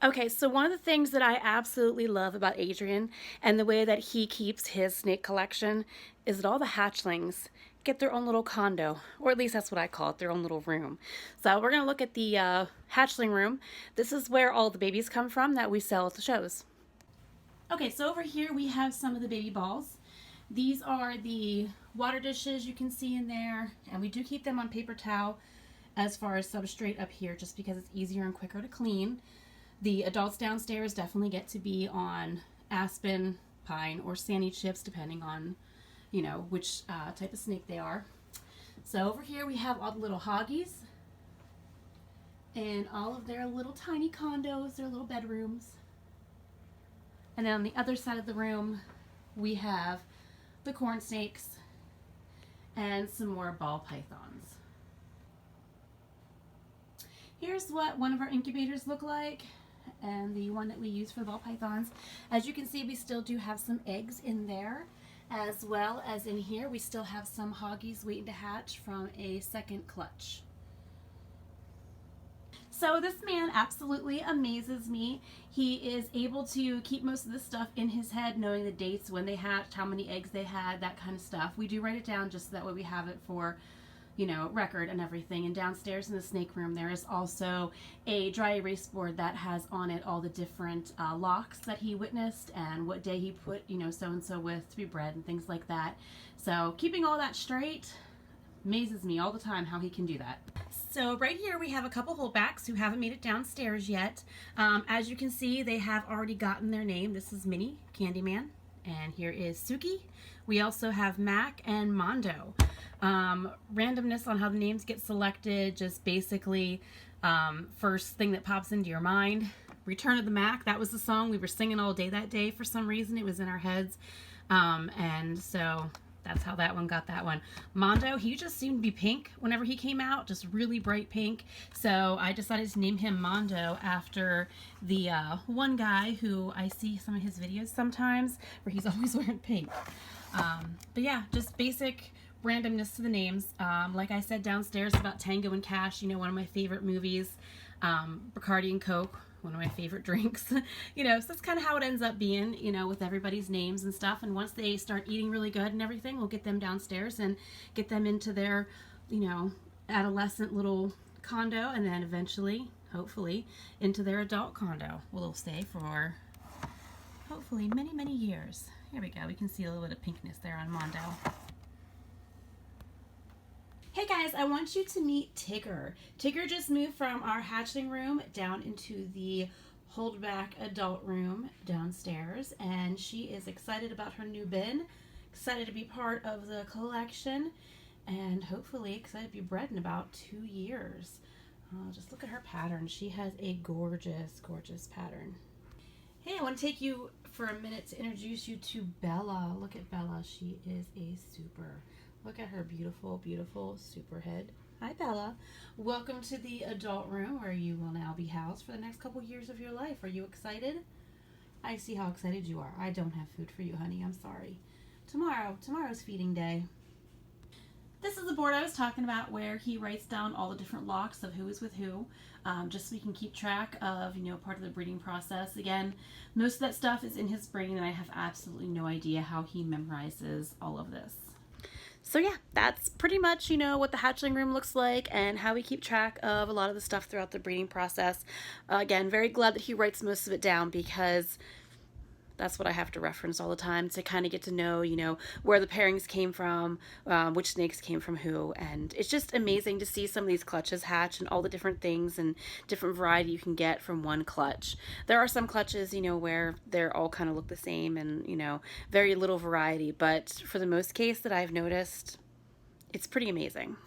Okay, so one of the things that I absolutely love about Adrian and the way that he keeps his snake collection is that all the hatchlings get their own little condo, or at least that's what I call it, their own little room. So we're going to look at the hatchling room. This is where all the babies come from that we sell at the shows. Okay, so over here we have some of the baby balls. These are the water dishes you can see in there, and we do keep them on paper towel as far as substrate up here just because it's easier and quicker to clean. The adults downstairs definitely get to be on aspen, pine, or sandy chips depending on, which type of snake they are. So over here we have all the little hoggies and all of their little tiny condos, their little bedrooms. And then on the other side of the room we have the corn snakes and some more ball pythons. Here's what one of our incubators look like, and the one that we use for the ball pythons. As you can see, we still do have some eggs in there, as well as in here we still have some hoggies waiting to hatch from a second clutch. So this man absolutely amazes me. He is able to keep most of this stuff in his head, knowing the dates, when they hatched, how many eggs they had, that kind of stuff. We do write it down just so that way we have it for record and everything. And downstairs in the snake room there is also a dry erase board that has on it all the different locks that he witnessed and what day he put so and so with to be bred and things like that. So keeping all that straight amazes me all the time how he can do that. So right here we have a couple holdbacks who haven't made it downstairs yet. As you can see, they have already gotten their name. This is Minnie, Candyman, and here is Suki. We also have Mac and Mondo. Randomness on how the names get selected, just basically first thing that pops into your mind. Return of the Mac, that was the song we were singing all day that day for some reason. It was in our heads. And so that's how that one got that one. Mondo, he just seemed to be pink whenever he came out, just really bright pink. So I decided to name him Mondo after the one guy who I see some of his videos sometimes where he's always wearing pink. But yeah, just basic randomness to the names. Like I said, downstairs about Tango and Cash, one of my favorite movies. Bacardi and Coke, one of my favorite drinks. So that's kind of how it ends up being, with everybody's names and stuff. And once they start eating really good and everything, we'll get them downstairs and get them into their, adolescent little condo, and then eventually, hopefully, into their adult condo. We'll stay for hopefully many, many years. Here we go. We can see a little bit of pinkness there on Mondo. Hey guys, I want you to meet Tigger. Tigger just moved from our hatchling room down into the holdback adult room downstairs, and she is excited about her new bin, excited to be part of the collection, and hopefully excited to be bred in about 2 years. Just look at her pattern. She has a gorgeous, gorgeous pattern. Hey, I want to take you for a minute to introduce you to Bella. Look at Bella. She is a super. Look at her beautiful, beautiful super head. Hi, Bella. Welcome to the adult room where you will now be housed for the next couple years of your life. Are you excited? I see how excited you are. I don't have food for you, honey. I'm sorry. Tomorrow's feeding day. This is the board I was talking about where he writes down all the different locks of who is with who, just so we can keep track of, part of the breeding process. Again, most of that stuff is in his brain, and I have absolutely no idea how he memorizes all of this. So yeah, that's pretty much, what the hatchling room looks like and how we keep track of a lot of the stuff throughout the breeding process. Again, very glad that he writes most of it down because that's what I have to reference all the time to kind of get to know, where the pairings came from, which snakes came from who. And it's just amazing to see some of these clutches hatch and all the different things and different variety you can get from one clutch. There are some clutches, where they're all kind of look the same and, very little variety. But for the most case that I've noticed, it's pretty amazing.